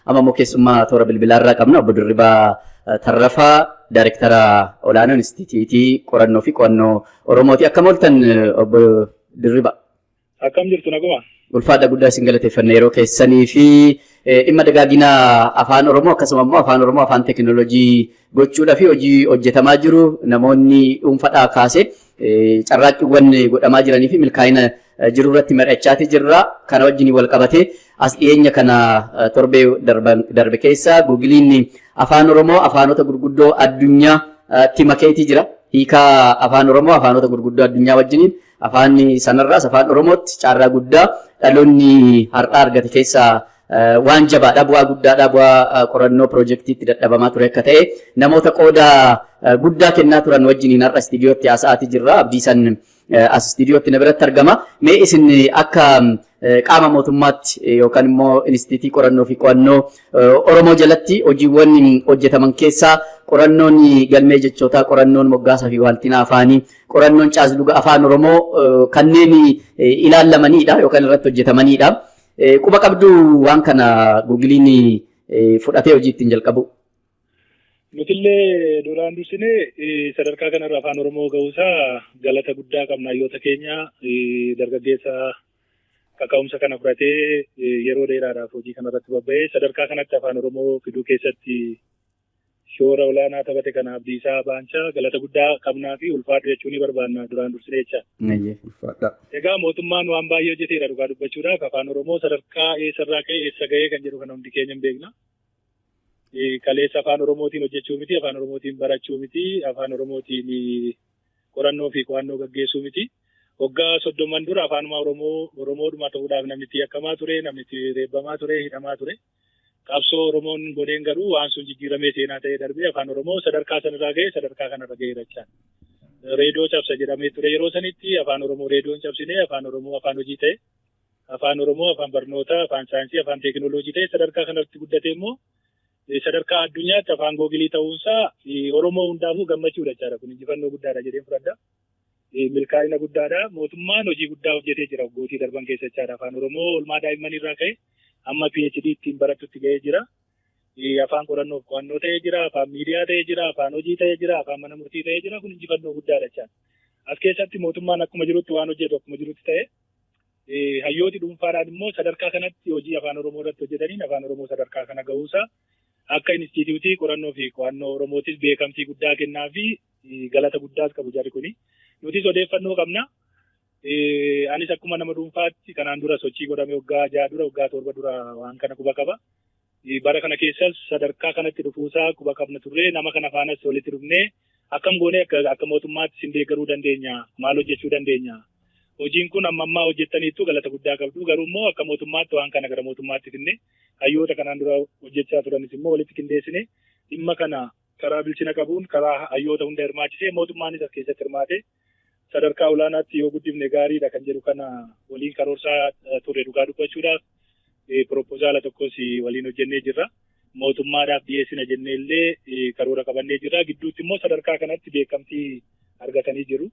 amma immoo keessummaa toora bilbilaarraa qabna obbo Dirribaa Tarrafaa Daayirektara Olaanoo Inistituutii Qorannoo fi Qo'annoo Oromooti. Akkam ooltan obbo Dirribaa? Akkam jirtu naguma? Ulfaadha guddaa isin galateeffanna yeroo keessanii fi dhimma dagaagina afaan Oromoo akkasuma immoo afaan Oromoo afaan teekinooloojii gochuudhaa fi hojii hojjetamaa jiru namoonni dhuunfaadhaa kaasee carraaqqiiwwan godhamaa jiranii fi milkaa'ina jiru irratti mari'achaati jirra. Kana wajjin wal qabatee as dhiyeenya kana torbee darbe keessa Googiliin afaan Oromoo afaanota gurguddoo addunyaatti makeetii jira. Hiikaa afaan Oromoo afaanota gurguddoo addunyaa wajjiniin afaan sanarraas afaan Oromootti carraa guddaa dhaloonni har'aa argate keessaa waan jabaadha, bu'aa guddaadha, bu'aa qorannoo piroojeektiitti dadhabamaa ture akka ta'e namoota qooda guddaa kennaa turan wajjiniin har'a istiidiyootti haasa'aatii jirra. Abdiisan as istiidiyootti na biratti argama. Mee isin akka qaama mootummaatti yookaan immoo Inistituutii Qorannoo fi Qo'annoo Oromoo jalatti hojiiwwan hojjetaman keessaa qorannoon galmee jechootaa, qorannoon moggaasaa fi waaltina afaanii, qorannoon caasluga afaan Oromoo kanneen ilaallamanidha yookaan irratti hojjetamanidha. Quba qabdu waan kana Googiliin fudhatee hojii ittiin jalqabu. Nutillee duraan dursine sadarkaa kanarra afaan Oromoo ga'uusaa galata guddaa qabna. Hayyoota keenya dargaggeessa kaka'umsa kana fudhatee yeroo dheeraadhaaf hojii kanarratti bobba'ee sadarkaa kanatti afaan Oromoo fiduu keessatti shoora olaanaa taphate kana Abdiisaa Baanchaa galata guddaa qabnaa fi ulfaadhu jechuu ni barbaanna duraan dursine jecha. Egaa mootummaan waan baay'ee hojjeteera dhugaa dubbachuudhaaf afaan Oromoo sadarkaa eessarraa ka'e eessa ga'ee kan jedhu kana hundi keenya hin beekna. Kaleessa afaan Oromootiin hojjechuu miti, afaan Oromootiin barachuu miti, afaan Oromootiin qorannoo fi qo'annoo gaggeessuu miti. Waggaa 30 dura afaanuma Oromoodhuma ta'uudhaaf namni itti yakkamaa ture, namni itti reebbamaa ture, hidhamaa ture. Qabsoo Oromoon godheen garuu waan sun jijjiiramee seenaa ta'ee darbee afaan Oromoo sadarkaa sanarraa ga'e sadarkaa kanarra ga'eera jechaan. Reediyoo cabsa jedhamee ture yeroo sanitti afaan Oromoo reediyoon cabsine afaan Oromoo afaan hojii ta'e, afaan Oromoo afaan barnootaa, afaan saayinsii, afaan teekinooloojii ta'e sadarkaa kanatti guddate immoo sadarkaa addunyaatti afaan Googilii ta'uunsaa Oromoo hundaafuu gammachuudha jechaadha. Kun injifannoo guddaadha jedheen fudhadha. Milkaa'ina guddaadha. Mootummaan hojii guddaa hojjetee jira waggootii darban keessa jechaadha. Afaan Oromoo oolmaa daa'immanii irraa ka'e amma PhD ittiin barattutti ga'ee jira. Afaan qorannoof qo'annoo ta'ee jira, afaan miidiyaa ta'ee jira, afaan hojii ta'ee jira, afaan mana murtii ta'ee jira. Kun injifannoo guddaadha jechaadha. As keessatti mootummaan akkuma jirutti waan hojjetu akkuma jirutti ta'e hayyooti dhuunfaadhaan immoo sadarkaa kanatti hojii afaan Oromoo irratti hojjetaniin afaan Oromoo sadarkaa kana ga'uusaa akka Inistituutii Qorannoo fi Qo'annoo Oromootis beekamtii guddaa kennaa fi galata guddaas qabu jarri kuni. Nutis odeeffannoo qabna. Anis akkuma nama dhuunfaatti kanaan dura sochii godhame waggaa 6 dura, waggaa 7 dura waan kana quba qaba. Bara kana keessas sadarkaa kanatti dhufuusaa quba qabna turre nama kana faanas walitti dhufnee akkam goonee akka mootummaatti sin deeggaruu dandeenya, maal hojjechuu dandeenya. Hojiin kun ammaa hojjettaniittu galata guddaa qabdu. Garuu immoo akka mootummaatti waan kana gara mootummaatti finne hayyoota kanaan dura hojjechaa turanis immoo walitti qindeessine dhimma kana karaa bilchina qabuun karaa hayyoota hunda hirmaachisee mootummaanis as keessatti hirmaate sadarkaa olaanaatti yoo guddifne gaariidha kan jedhu kana waliin karoorsaa ture dhugaa dubbachuudhaaf propoozaala tokkos waliin hojjennee jirra. Mootummaadhaaf dhiyeessina jennee illee karoora qabannee jirra. Gidduutti immoo sadarkaa kanatti beekamtii argatanii jiru.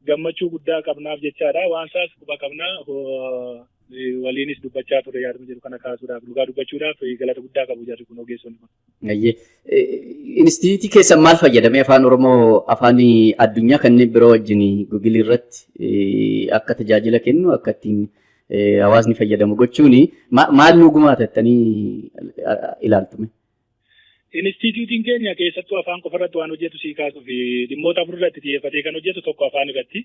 Gammachuu guddaa qabnaaf jechaadha. Waan isaas quba qabnaa waliinis dubbachaa ture yaaduma jiru kana kaasuudhaaf dhugaa dubbachuudhaaf galata guddaa qabu jarri kun ogeessonni kun. Inistituutii keessan maal fayyadamee afaan Oromoo afaan addunyaa kanneen biroo wajjin Googilii irratti akka tajaajila kennu akka ittiin hawaasni fayyadamu gochuun maal nu gumaatattanii ilaaltume? Inistituutiin keenya keessattuu afaan qofa irratti waan hojjetu sii kaasuu fi dhimmoota afur irratti xiyyeeffatee kan hojjetu tokko afaan irratti,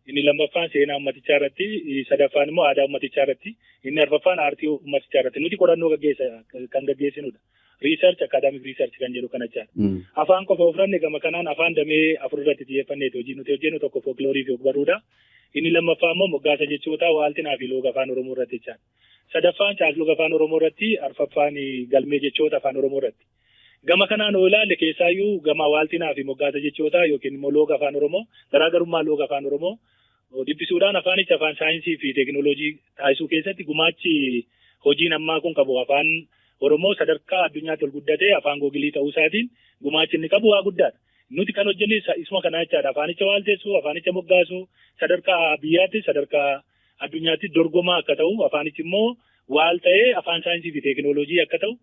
inni lammaffaan seenaa uummatichaa irratti, sadaffaan immoo aadaa uummatichaa irratti, inni arfaffaan aartii uummatichaa irratti. Nuti qorannoo kan gaggeessinudha. Research academic research kan jedhu kana jechaadha. Afaan qofa ofirranne gama kanaan afaan damee afur irratti xiyyeeffanneeti hojii nuti hojjennu tokko folkloorii fi ogbarruudha. Inni lammaffaa immoo moggaasa jechootaa waaltinaa fi looga afaan Oromoo irratti jechaadha. Sadaffaan caasluga afaan Oromoo irratti, arfaffaan galmee jechoota afaan Oromoo irratti. Gama kanaan oo ilaalle keessaayyuu gama waaltinaa fi moggaasa jechootaa yookiin immoo looga afaan Oromoo garaagarummaa looga afaan Oromoo dhibbisuudhaan afaanicha afaan saayinsii fi teekinooloojii taasisuu keessatti gumaachi hojiin ammaa kun qabu afaan Oromoo sadarkaa addunyaatti ol guddatee afaan Googilii ta'uu isaatiin gumaachi inni qabu waa guddaadha. Nuti kan hojjenne isuma kana jechaadha. Afaanicha waalteessuu, afaanicha moggaasuu sadarkaa biyyaatti sadarkaa addunyaatti dorgomaa akka ta'u afaanichi immoo waal ta'ee afaan saayinsii fi teekinooloojii akka ta'u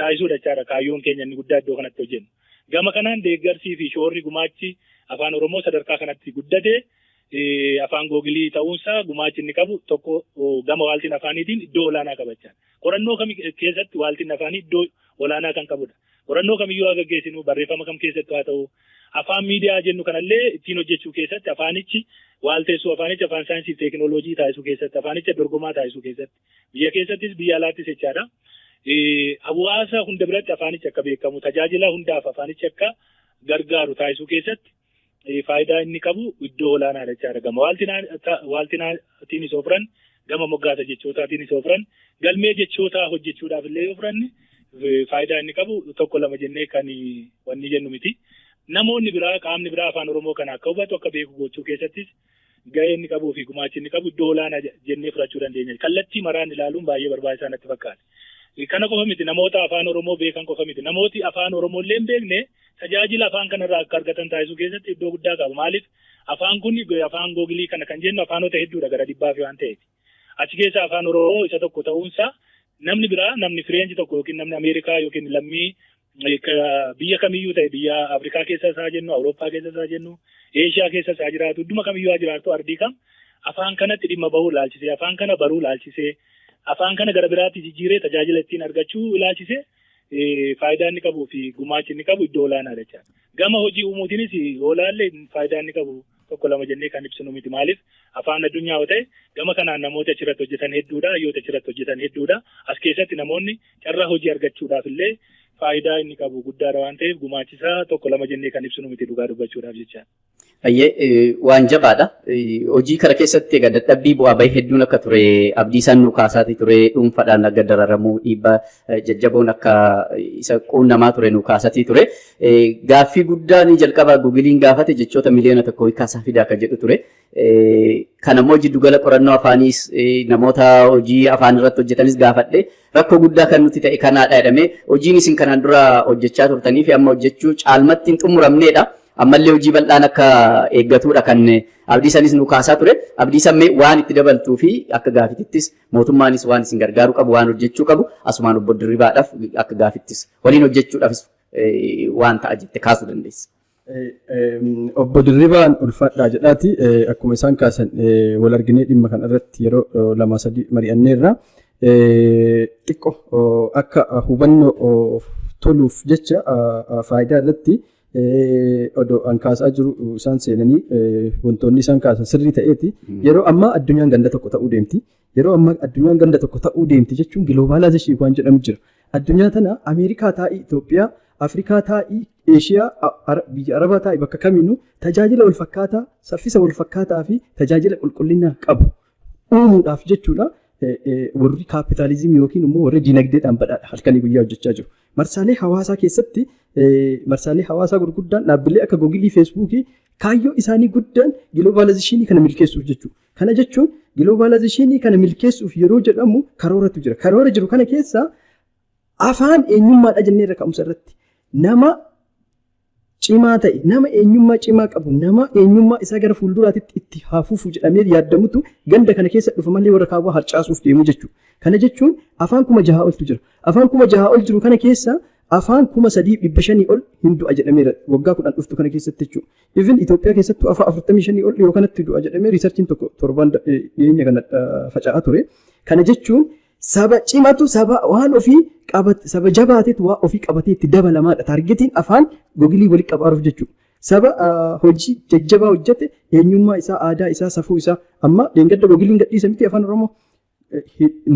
taasisuudha jechaadha kaayyoon keenya inni guddaa iddoo kanatti hojjennu. Gama kanaan deeggarsii fi shoorri gumaachi afaan Oromoo sadarkaa kanatti guddate afaan googilii ta'uunsaa gumaachi inni qabu tokko gama waaltiin afaaniitiin iddoo olaanaa qabachaa. Qorannoo kam keessatti waaltiin afaanii iddoo olaanaa kan qabudha. Qorannoo kamiyyuu haa gaggeessinu barreeffama kam keessatti haa ta'u afaan miidiyaa jennu kanallee ittiin hojjechuu keessatti afaanichi waalteessuu afaanichi afaan saayinsii fi teekinooloojii taasisuu keessatti afaanicha dorgomaa taasisuu keessatti biyya keessattis biyya alaattis jechaadha. Hawaasa hunda biratti afaanichi akka beekamu tajaajila hundaaf afaanichi akka gargaaru taasisuu keessatti faayidaa inni qabu iddoo olaanaadha jechaadha. Gama waaltinaatiin isa ofiran gama moggaasa jechootaatiin isa ofiran galmee jechootaa hojjechuudhaaf illee yoo furanne faayidaa inni qabu tokko lama jennee kan wanni jennu miti. Namoonni biraa qaamni biraa afaan Oromoo kana akka hubatu akka beeku gochuu keessattis gahee inni qabuu fi gumaachi inni qabu iddoo olaanaa jennee fudhachuu dandeenya. Kallattii maraan ilaaluun baay'ee barbaachisaa natti fakkaata. Kana qofa miti namoota afaan Oromoo beekan qofa miti namooti afaan Oromoo illee hin beekne tajaajila afaan kanarraa akka argatan taasisuu keessatti iddoo guddaa qaba. Maaliif afaan kun afaan googilii kana kan jennu afaanota hedduudha gara 100 waan ta'eef. Achi keessa afaan Oromoo isa tokko ta'uunsaa namni biraa namni Fireenchi tokko yookiin namni Ameerikaa yookiin lammii biyya kamiyyuu ta'e biyya Afrikaa keessa isaa jennu Awurooppaa keessa isaa jennu Eeshiyaa keessa isaa jiraatu idduma kamiyyuu haa jiraatu ardii kam afaan kanatti dhimma bahuu ilaalchisee afaan kana baruu ilaalchisee afaan kana gara biraatti jijjiiree tajaajila ittiin argachuu ilaalchisee faayidaa inni qabuu fi gumaachi inni qabu iddoo olaanaadha jechuudha. Gama hojii uumuutiinis olaallee faayidaa inni qabu tokko lama jennee kan ibsinu miti maaliif afaan addunyaa yoo ta'e gama kanaan namoota achirratti hojjetan hedduudha hayyoota achirratti hojjetan hedduudha as keessatti namoonni carraa hojii argachuudhaaf illee faayidaa inni qabu guddaadha waan ta'eef gumaachisaa tokko lama jennee kan ibsinu miti dhugaa dubbachuudhaaf jecha. Ayyee waan jabaadha. Hojii kana keessatti egaa dadhabbii bu'aa bahii hedduun akka ture abdii isaan nu kaasaati ture dhuunfaadhaan akka dararamuu dhiibbaa jajjaboon akka isa quunnamaa ture nu kaasatii ture. Gaaffii guddaa ni jalqaba Googiliin gaafate jechoota miliyoona tokko kaasaa fidaa akka jedhu ture. Kanammoo jiddugala qorannoo afaaniis namoota hojii afaan irratti hojjetanis gaafadhe rakkoo guddaa kan nuti ta'e kanaadha jedhamee hojiin isin kanaan dura hojjechaa turtanii fi amma hojjechuu caalmatti hin xumuramneedha. Ammallee hojii bal'aan akka eeggatudha kan abdii sanis nu kaasaa ture. Abdii sammee waan itti dabaltuu fi akka gaafitittis mootummaanis waan isin gargaaru qabu waan hojjechuu qabu asumaan obbo Dirribaadhaaf akka gaafittis waliin hojjechuudhaafis waan ta'a jette kaasuu dandeessa. Obbo Dirribaan ulfaadhaa jedhaati akkuma isaan kaasan wal arginee dhimma kana irratti yeroo 2-3 mari'anneerra xiqqoo akka hubannoo toluuf jecha faayidaa irratti odoo an kaasaa jiru isaan seenanii wantoonni isaan kaasan sirrii ta'eeti yeroo ammaa addunyaan ganda tokko ta'uu deemti yeroo ammaa addunyaan ganda tokko ta'uu deemti jechuun giloobaalaayizeeshinii waan jedhamu jira addunyaa tana Ameerikaa taa'ii Itoophiyaa Afrikaa taa'ii Eeshiyaa biyya Arabaa taa'ii bakka kamiinuu tajaajila wal fakkaataa saffisa wal fakkaataa fi tajaajila qulqullina qabu uumuudhaaf jechuudha. Warri kaapitaalizimii yookiin immoo warri dinagdeedhaan badhaadha halkanii guyyaa hojjechaa jiru. Marsaalee hawaasaa keessatti marsaalee hawaasaa gurguddaan dhaabbilee akka Googilii, Feesbuukii kaayyoo isaanii guddaan giloobaalaayizeeshinii kana milkeessuuf jechuudha. Kana jechuun giloobaalaayizeeshinii kana milkeessuuf yeroo jedhamu karooratu jira. Karoora jiru kana keessaa afaan eenyummaadha jenneerra ka'umsa irratti nama cimaa ta'e nama eenyummaa cimaa qabu nama eenyummaa isaa gara fuulduraatti itti haafuufu jedhamee yaadamutu ganda kana keessa dhufa malee warra kaawwaa harcaasuuf deemu jechuudha. Kana jechuun afaan 6,000 oltu jira. Afaan 6,000 ol jiru kana keessa afaan 3,500 ol hin du'a jedhameera waggaa 10 dhuftu kana keessatti jechuudha. Even Itoophiyaa keessattuu afaan 45 ol yoo kanatti du'a jedhamee riisarchiin tokko torban dhiyeenya kana faca'aa ture. Kana jechuun saba cimatu saba waan ofii qabate saba jabaateetu waan ofii qabatee itti dabalamaadha. Taargetiin afaan Googilii walitti qabaaruuf jechuudha. Saba hojii jajjabaa hojjete eenyummaa isaa aadaa isaa safuu isaa amma deengadda Googiliin gadhiisa miti afaan Oromoo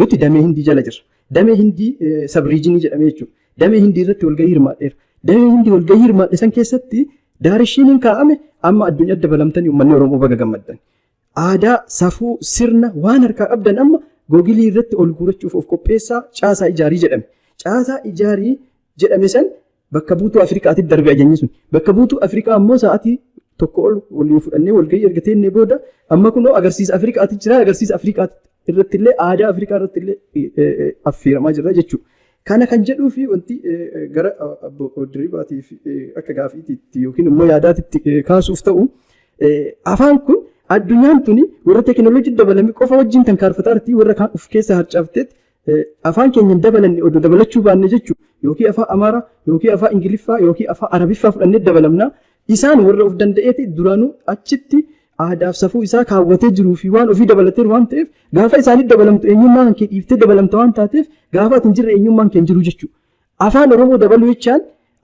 nuti damee hindii jala jirra. Damee hindii sabriijinii jedhamee jechuudha. Damee hindii irratti walgahii hirmaadheera. Damee hindii walgahii hirmaadhe san keessatti daarishiiniin kaa'ame amma addunyaa dabalamtanii uummanni Oromoo baga gammaddan. Aadaa safuu sirna waan harkaa qabdan amma Googilii irratti ol guurachuuf of qopheessaa caasaa ijaarii jedhame. Caasaa ijaarii jedhame san bakka buutuu Afrikaatti darbe ajajni sun. Bakka buutuu Afrikaa ammoo sa'aatii tokko ol waliin fudhannee walgahii erga teennee booda amma kunoo agarsiisa Afrikaatti jira. Agarsiisa Afrikaatti irratti illee aadaa Afrikaa irratti illee affeeramaa jira jechuudha. Kana kan jedhuu fi wanti gara Dirribaatiif akka gaafiitti yookiin immoo yaadaatitti kaasuuf ta'u afaan kun addunyaan tuni warra teekinooloojii dabalame qofa wajjin tankaarfataa irratti warra kaan of keessa harcaafteet afaan keenya dabalanne odoo dabalachuu baanne jechuudha. Yookiin afaan Amaaraa, yookiin afaan Ingiliffaa, yookiin afaan Arabiffaa fudhannee dabalamna. Isaan warra of danda'eeti duraanuu achitti aadaaf safuu isaa kaawwatee jiruu fi waan ofii dabalateeru waan ta'eef gaafa isaanii dabalamtu eenyummaan kee dhiiftee dabalamta waan taateef gaafa ati hin jirre eenyummaan kee hin jiru jechuudha. Afaan Oromoo dabaluu jechaan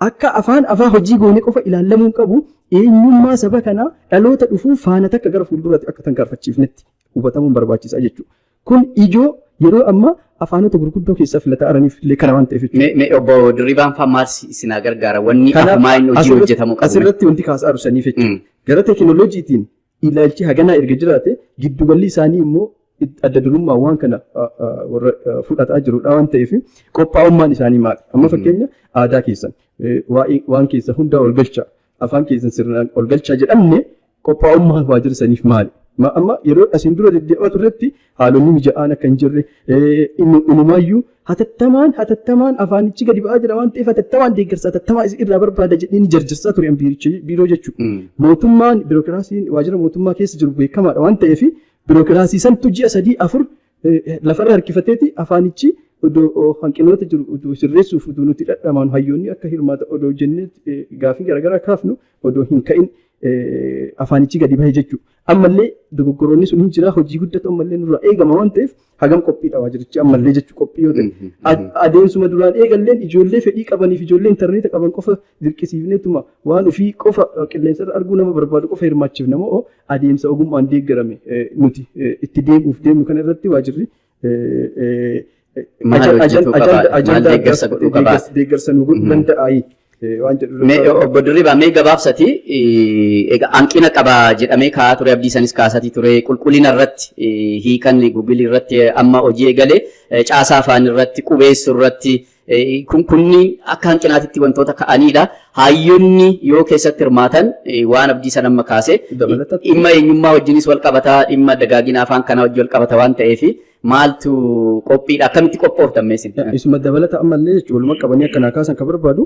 akka afaan hojii goonee qofa ilaalamuu qabu eenyummaa saba kanaa dhaloota dhufuu faana takka gara fuulduraatti akka tankaarfachiifnetti hubatamuun barbaachisaa jechuudha. Kun ijoo yeroo ammaa afaanota gurguddoo keessaa filataa araniif illee kana waan ta'eef jechuudha. Obbo Dirribaan fa'aa maal isin gargaara? Wanni afumaa inni hojii hojjetamu qabu. Asirratti wanti kaasaa arsaniif jechuudha. Gara teekinooloojiitiin ilaalchi haganaa erga jiraate giddugalli isaanii immoo adda durummaa waan kana warra fudhataa jirudha waan ta'eef qophaa'ummaan isaanii maali? Amma fakkeenya aadaa keessan waan keessa hundaa ol galchaa afaan keessan sirnaan ol galchaa jedhamne qophaa'ummaan waajjira saniif maali? Amma yeroo asiin dura deddeebi'aa turretti haalonni mija'aan akka hin jirre inumaayyuu hatattamaan afaanichi gadi ba'aa jira waan ta'eef hatattamaan deeggarsa hatattamaa irraa barbaada jedhee ni jarjarsaa ture biiroo jechuudha. Mootummaan biirokiraasiin waajjira mootummaa keessa jiru beekamaadha waan ta'eef biirokiraasii santu ji'a 3-4 lafarra harkifateeti afaanichi odoo hanqinoota jiru odoo sirreessuuf odoo nuti dhadhamaan hayyoonni akka hirmaata odoo jennee gaafii garaagaraa kaafnu odoo hin ka'in afaanichi gadi bahee jechuudha. Ammallee dogoggoroonni sun hin jira hojii guddatu ammallee nurraa eegama waan ta'eef hagam qophiidha waajjirichi ammallee jechuu qophii yoo ta'e adeemsuma duraan eegalleen ijoollee fedhii qabanii fi ijoollee intarneeta qaban qofa dirqisiifneetuma waan ofii qofa qilleensarra arguu nama barbaadu qofa hirmaachiif nama adeemsa ogummaan deeggarame nuti itti deemuuf deemnu kana irratti waajjirri deeggarsa nu godhuu danda'aayi. Obbo Dirribaa mee gabaabsati hanqina qaba jedhamee kaa'aa ture abdiisanis kaasatii ture qulqullina irratti hiikan Google irratti amma hojii eegale caasaa afaan irratti qubeessu irratti kunniin akka hanqinaatitti wantoota ka'anidha. Hayyoonni yoo keessatti hirmaatan waan abdiisan amma kaase dhimma eenyummaa wajjinis wal qabataa dhimma dagaagina afaan kanaa wajjin wal qabata waan ta'eef maaltu qophiidha akkamitti qophooftan meesin? Isuma dabalata ammallee jechuudha walumaa qabanii akkanaa kaasan kan barbaadu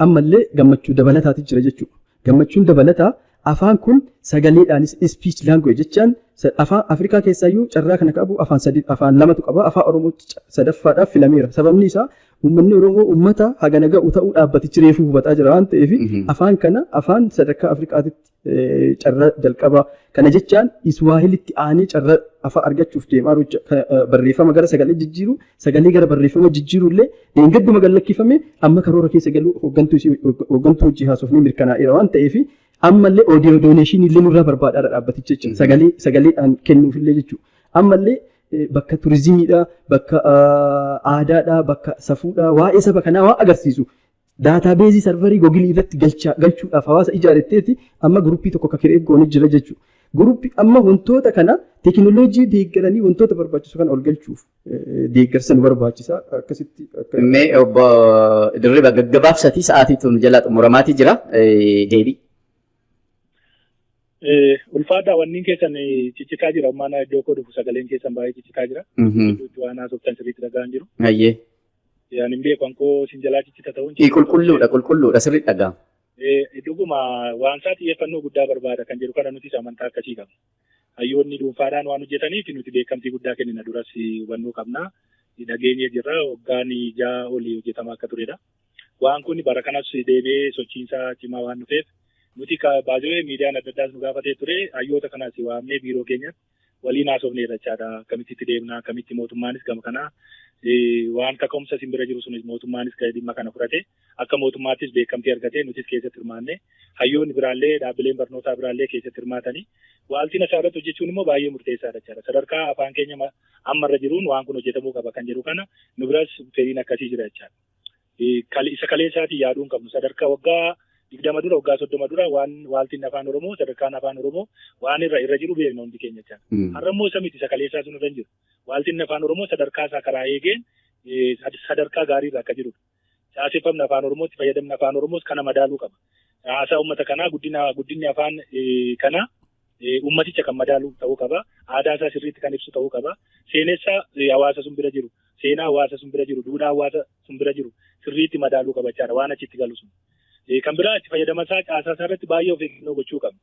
ammallee gammachuu dabalataati jira jechuudha. Gammachuun dabalataa afaan kun sagaleedhaanis speech language jechaan afaan Afrikaa keessaayyuu carraa kana qabu afaan lamatu qaba. Afaan Oromoo sadaffaadhaaf filameera. Sababni isaa uummanni Oromoo uummata hagana ga'u ta'uu dhaabbatichi reefuu hubataa jira waan ta'eef afaan kana afaan sadarkaa Afrikaatitti carraa jalqabaa. Kana jechaan Iswaahilitti aanee carraa afaan argachuuf deemaa barreeffama gara sagalee jijjiiru sagalee gara barreeffama jijjiiru illee deengadduma gallakkifame amma karoora keessa galuu hooggantuu hojii haasofnii mirkanaa'eera waan ta'eef ammallee oodiyoo dooneeshinii illee nurraa barbaadaadha dhaabbaticha jechuudha. Sagaleedhaan kennuuf illee jechuudha. Ammallee bakka turizimiidha, bakka aadaadha, bakka safuudha, waa'ee saba kanaa waan agarsiisu. Daataabeezii sarvarii googilii irratti galchuudhaaf hawaasa ijaaretteeti amma guruppii tokko akka kireef goonee jira jechuudha. Guruppii amma wantoota kana teekinooloojii deeggaranii wantoota barbaachisu kana ol galchuuf deeggarsa nu barbaachisa akkasitti. Mee obbo Dirribaa gaggabaabsati sa'aatiituun jala xumuramaatii jira deebii. Ulfaadhaa wanniin keessan ciccitaa jira ammaan iddoo koo dhufu sagaleen keessan baay'ee ciccitaa jira. Iddootti waan haasoftan sirriitti dhagaan jiru. Hayyee. Yaanin beekan koo sin jalaa ciccita ta'uun. Qulqulluudha sirriitti dhaga'ama. Dhuguma waan isaa xiyyeeffannoo guddaa barbaada kan jedhu kana nutis amantaa akkasii qabna. Hayyoonni dhuunfaadhaan waan hojjetaniif nuti beekamtii guddaa kennina duras hubannoo qabna. Dhageenyee jirra waggaan 6 olii hojjetamaa akka turedha. Waan kun bara kanas deebi'ee sochiinsaa cimaa waan dhufeef nuti baay'ee miidiyaan adda addaas nu gaafatee ture hayyoota kanas waamnee biiroo keenyatti waliin haasofnee jechaadha. Akkamitti itti deemna akkamitti mootummaanis gama kanaa waan kaka'umsa simbira jiru sunis mootummaanis dhimma kana fudhate akka mootummaattis beekamtii argatee nutis keessatti hirmaanne hayyoonni biraallee dhaabbileen barnootaa biraallee keessatti hirmaatanii waaltiin asirratti hojjechuun immoo baay'ee murteessaadha jechaadha. Sadarkaa afaan keenya ammarra jiruun waan kun hojjetamuu qaba kan jedhu kana nu biras fedhiin akkasii jira jechaadha. Isa kaleessaatiin yaaduun qabnu sadarkaa waggaa 20 dura waggaa 30 dura waan waaltiin afaan Oromoo sadarkaan afaan Oromoo waan irra jiru beekna hundi keenya jechaadha. Har'ammoo isa miti isa kaleessaa sun irra jiru. Waaltiin afaan Oromoo sadarkaa isaa karaa eegeen sadarkaa gaarii irra akka jirudha. Caaseffamni afaan Oromootti fayyadamni afaan Oromoos kana madaaluu qaba. Haasaa uummata kanaa guddinni afaan kanaa uummaticha kan madaalu ta'uu qaba. Aadaa isaa sirriitti kan ibsu ta'uu qaba. Seenessa hawaasa sun bira jiru, seenaa hawaasa sun bira jiru, duudhaa hawaasa sun bira jiru sirriitti madaaluu qaba jechaadha waan achitti galu sun. Kan biraa itti fayyadama isaa caasaa isaa irratti baay'ee of eeggannoo gochuu qabna.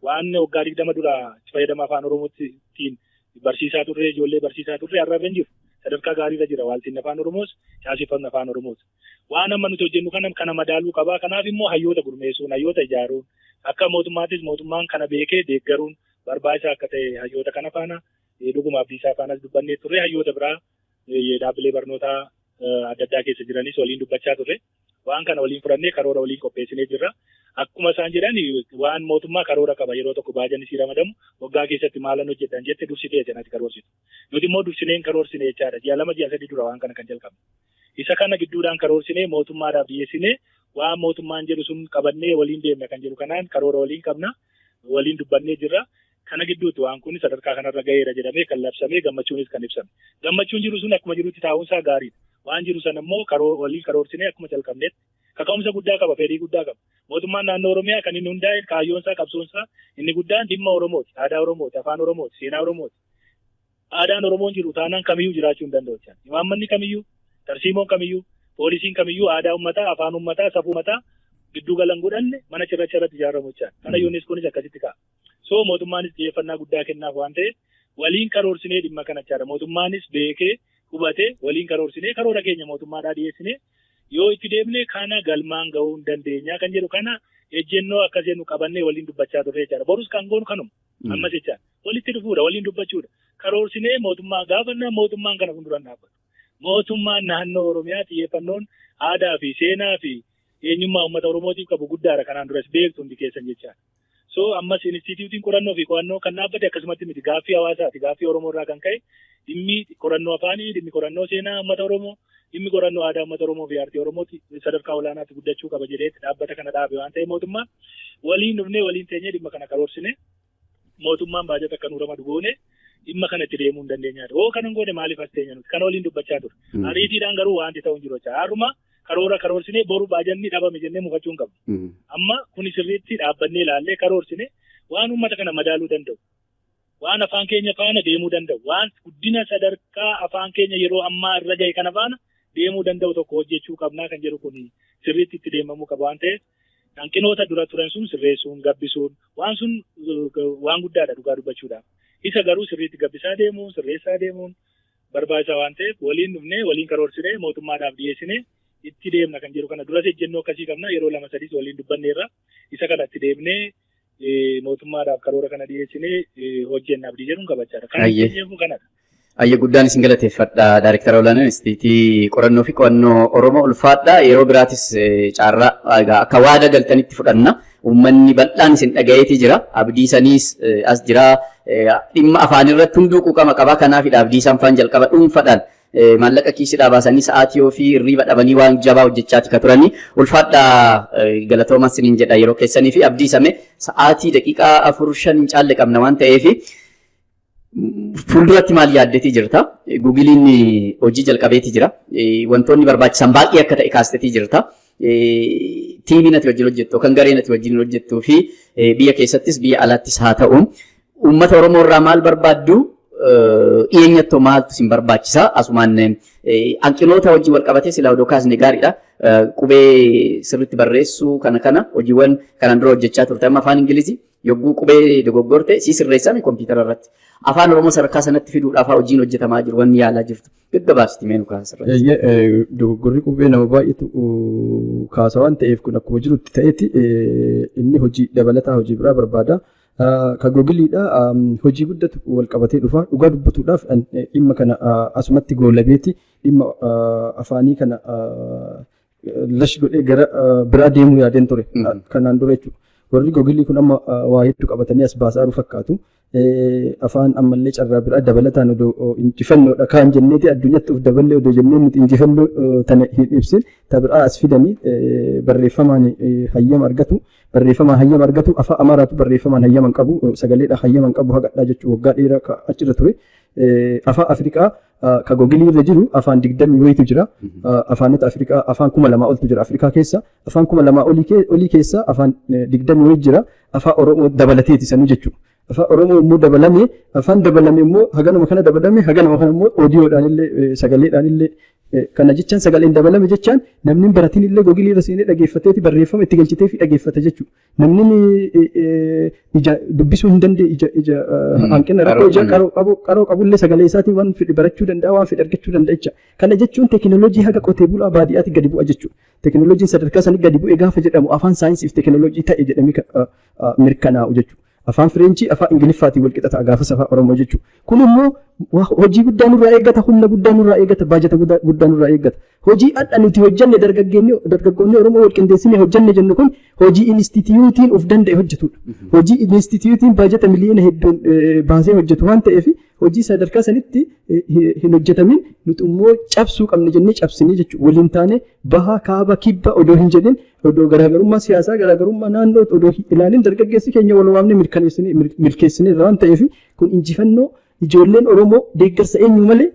Waan waggaa 20 dura itti fayyadama afaan Oromootiin barsiisaa turre ijoollee barsiisaa turre har'a irra hin jiru. sadarkaa gaariirra jira waaltiin afaan Oromoos caaseffamni afaan Oromoos. Waan amma nuti hojjennu kana madaaluu qabaa. Kanaaf immoo hayyoota gurmeessuun hayyoota ijaaruun akka mootummaattis mootummaan kana beekee deeggaruun barbaachisaa akka ta'e hayyoota kana faana dhuguma abdiisaa faanas dubbannee turre hayyoota biraa dhaabbilee barnootaa adda addaa keessa jiranis waliin dubbachaa turre. Waan kana waliin fudhannee karoora waliin qopheessinee jirra. Akkuma isaan jedhan waan mootummaa karoora qaba yeroo tokko baajanni sii ramadamu waggaa keessatti maalan hojjetan jette dursitee jenati karoorsitu. Nuti immoo dursineen karoorsine jechaadha. Ji'a 2 ji'a 3 dura waan kana kan jalqabne. Isa kana gidduudhaan karoorsinee mootummaadhaaf dhiyeessinee waan mootummaan jedhu sun qabannee waliin deemna kan jedhu kanaan karoora waliin qabna waliin dubbannee jirra. Kana gidduutti waan kun sadarkaa kanarra gaheera jedhamee kan labsamee gammachuunis kan ibsame. Gammachuun jiru sun akkuma jirutti taa'uunsaa gaariidha. Waan jiru sana immoo waliin karoorsinee akkuma jalqabneetti kaka'umsa guddaa qaba, fedhii guddaa qaba. Mootummaan naannoo Oromiyaa kan inni hundaa'e kaayyoonsaa qabsoonsaa inni guddaan dhimma Oromooti, aadaa Oromooti, afaan Oromooti, seenaa Oromooti. Aadaan Oromoon jiru taanaan kamiyyuu jiraachuu hin danda'u. Imaammanni kamiyyuu, tarsiimoon kamiyyuu, poolisiin kamiyyuu aadaa uummataa, afaan uummataa, safuu uummataa gidduu galan godhanne mana cirracha irratti ijaaramu jechaadha. Kana yuuneskoon akkasitti ka'a. So mootummaanis xiyyeeffannaa guddaa kennaaf waan ta'eef waliin karoorsinee dhimma kana jechaadha. Mootummaanis beekee hubatee waliin karoorsinee karoora keenya mootummaadhaa dhiyeessinee yoo itti deemnee kana galmaan ga'uu hin dandeenya kan jedhu kana ejjennoo akkas jennu qabannee waliin dubbachaa turre jechaadha. Borus kan goonu kanuma. Ammas jechaadha. Walitti dhufuudha, waliin dubbachuudha. Karoorsinee mootummaa gaafannaa mootummaan kana fuulduraan dhaabbatu. Mootummaan naannoo Oromiyaa xiyyeeffannoon aadaa fi seenaa fi eenyummaa uummata Oromootiif qabu guddaadha kanaan duras beektu hundi keessan jechaadha. So ammas instituutiin qorannoo fi qo'annoo kan dhaabbate akkasumatti miti gaaffii hawaasaati. Gaaffii Oromoo irraa kan ka'e dhimmi qorannoo afaanii, dhimmi qorannoo seenaa uummata Oromoo, dhimmi qorannoo aadaa uummata Oromoo fi aartii Oromooti sadarkaa olaanaatti guddachuu qaba jedheetti dhaabbata kana dhaabe waan ta'e mootummaan waliin dhufnee waliin teenyee dhimma kana karoorsine mootummaan baajata akka nuu ramadu goone dhimma kana itti deemuu hin dandeenyaadha. Oo kanan goone maaliif as teenya nuti kana waliin dubbachaa ture. Ariitiidhaan garuu wanti ta'u hin jiru jecha. Haruma karoorsinee boru baajanni dhabame jennee mufachuu hin qabnu. Amma kuni sirriitti dhaabbannee ilaallee karoorsine waan uummata kana madaaluu danda'u. Waan afaan keenya faana deemuu danda'u. Waan guddina sadarkaa afaan keenya yeroo ammaa irra gahe kana faana deemuu danda'u tokko hojjechuu qabnaa kan jedhu kun sirriitti itti deemamuu qaba waan ta'eef hanqinoota dura turan sun sirreessuun gabbisuun waan sun waan guddaadha dhugaa dubbachuudhaaf. Isa garuu sirriitti gabbisaa deemuun sirreessaa deemuun barbaachisaa waan ta'eef waliin dhufnee waliin karoorsinee mootummaadhaaf dhiyeessinee itti deemna kan jedhu kana duras ejjennoo akkasii qabna yeroo 2-3 waliin dubbanneerra isa kana itti deemnee mootummaadhaaf karoora kana dhiyeessinee hojjennaaf jedhuun qabachaadha. Kan ejjenneefu kanadha. Ayya guddaan isin galateeffadha Daayirektara Olaanaan Instituutii Qorannoo fi Qo'annoo Oromoo ulfaadha. Yeroo biraatis caarraa akka waada galtanitti fudhanna. Uummanni bal'aan isin dhagayeetii jira. Abdiisaniis as jira. Dhimma afaan irratti hunduu quuqama qaba. Kanaafidha abdiisaan faan jalqaba dhuunfadhaan maallaqa kiisidhaa baasanii sa'aatii ofii hirriiba dhabanii waan jabaa hojjechaati ka turanii ulfaadha galatoomaa isiniin jedha yeroo keessanii fi abdiisame sa'aatii daqiiqaa 4-5 caalle qabna waan ta'eef fuulduratti maal yaaddetii jirta? Guugiliin hojii jalqabeetii jira. Wantoonni barbaachisan baay'ee akka ta'e kaastetii jirta. Tiimiin ati wajjin hojjettu kan gareen ati wajjin hojjettuu fi biyya keessattis biyya alaattis haa ta'u uummata Oromoo irraa maal barbaaddu? Dhiyeenyattoo maaltu isin barbaachisa? Asumaan hanqinoota hojii wal qabatee silaa odoo kaasne gaariidha. Qubee sirriitti barreessuu kana hojiiwwan kanaan dura hojjechaa turte amma afaan Ingilizii yogguu qubee dogoggorte si sirreessame kompiitara irratti. Afaan Oromoo sadarkaa sanatti fiduudhaaf hojiin hojjetamaa jiru wanni yaalaa jirtu. Gaggabaabsiti meenu kaasirratti. Dogoggorri qubee nama baay'eetu kaasa waan ta'eef kun akkuma jirutti ta'eeti inni hojii dabalataa hojii biraa barbaada. Ka Googiliidha hojii guddatu wal qabatee dhufa dhugaa dubbatuudhaaf dhimma kana asumatti goolabeeti dhimma afaanii kana lash godhee gara biraa deemuu yaadeen ture kanaan dura jechuudha. Warri Googilii kun amma waa hedduu qabatanii as baasaa jiru fakkaatu. Afaan ammallee carraa biraa dabalataan odoo injifannoodha kaan jenneeti addunyaatti of daballee odoo jennee nuti injifannoo tana hin ibsin tabiraa as fidanii barreeffamaan hayyama argatu. Barreeffamaan hayyama argatu afaan Amaaraatu barreeffamaan hayyama qabu sagaleedha hayyama qabu hagadhaa jechuun waggaa dheeraa achirra ture. Afaan Afrikaa ka Googilii irra jiru afaan 20 wayitu jira. Afaanota Afrikaa afaan 2000 oltu jira Afrikaa keessa. Afaan 2000 olii keessa afaan 20 wayitu jira. Afaan Oromoo dabalateeti sanuu jechuudha. afaan Oromoo immoo dabalame afaan dabalame immoo haganuma kana dabalame haganuma kana immoo oodiyoodhaan illee sagaleedhaan illee kana jechaan sagaleen dabalame jechaan namni baratiin illee googilii irra seenee dhageeffateeti barreeffama itti galchitee fi dhageeffata jechuudha. Namni ija dubbisuu hin dandeenye ija hanqina rakkoo ija qaroo qabullee sagalee isaatiin waan fedhe barachuu danda'a waan fedhe argachuu danda'a jecha. Kana jechuun teekinooloojii haga qotee bulaa baadiyyaatti gadi bu'a jechuudha. Teekinooloojiin sadarkaa sanii gadi bu'e gaafa jedhamu afaan saayinsii fi teekinooloojii ta'e jedhamee mirkanaa'u jechuudha. Afaan Fireenchii afaan Ingiliffaatiin wal qixa ta'a gaafas afaan Oromoo jechuudha. Kun immoo hojii guddaa nurraa eeggata, humna guddaa nurraa eeggata, baajata guddaa nurraa eeggata. Hojii adda nuti hojjanne dargaggoonni Oromoo wal qindeessinee hojjanne jennu kun hojii inistituutiin of danda'e hojjetudha. Hojii inistituutiin baajata miliyoona hedduun baasee hojjetu waan ta'eef hojii sadarkaa sanitti hin hojjetamin nuti immoo cabsuu qabna jennee cabsinee jechuudha. Waliin taane bahaa kaaba kibba odoo hin jedhin odoo garaagarummaa siyaasaa garaagarummaa naannoo odoo ilaalin dargaggeessi keenya wal waamne milkeessinee waan ta'eef kun injifannoo ijoolleen Oromoo deeggarsa eenyu malee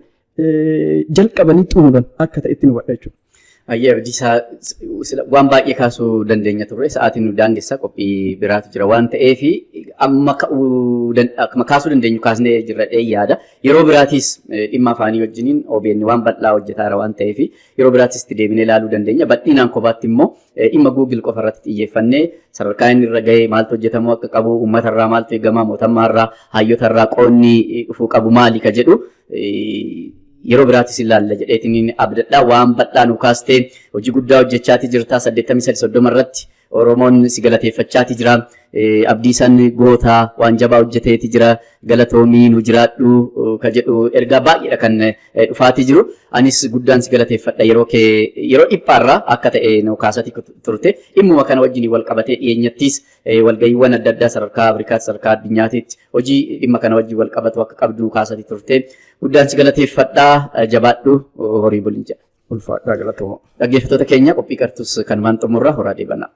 jalqabanii xumuran akka ta'etti nu wadha jechuudha. Ayyee abdiisaa waan baay'ee kaasuu dandeenya turre sa'aatiin nu daangessa qophii biraatu jira waan ta'eef amma kaasuu dandeenyu kaasnee jirra yaada. Yeroo biraatis dhimma afaanii wajjiniin OBN waan bal'aa hojjetaara waan ta'eef yeroo biraatis itti deebinee ilaaluu dandeenya. Bal'inaan kophaatti immoo dhimma Google qofa irratti xiyyeeffannee sadarkaa inni irra gahee maaltu hojjetamuu akka qabu uummatarraa maaltu eegamaa mootummaarraa hayyootarraa qoonni dhufuu qabu maali ka jedhu yeroo biraatis ilaalla jedheetiin abdadhaa waan bal'aa nu kaastee hojii guddaa hojjechaati jirta 83 irratti Oromoon si galateeffachaati jira. Abdiisaan gootaa waan jabaa hojjeteeti jira galatoomii nu jiraadhu ka jedhu ergaa baay'eedha kan dhufaatii jiru. Anis guddaan si galateeffadha yeroo dhiphaarraa akka ta'e nu kaasati turte dhimmuma kana wajjin wal qabatee dhiyeenyattis walgayiiwwan adda addaa sadarkaa Afrikaatti sadarkaa addunyaatiitti hojii dhimma kana wajjin wal qabatu akka qabdu nu kaasati turte guddaan si galateeffadha jabaadhu horii bulin jedha. Ulfaadhaa galatooma. Dhaggeeffattoota keenya qophii qartus kanumaan xumurra horaa deebanna.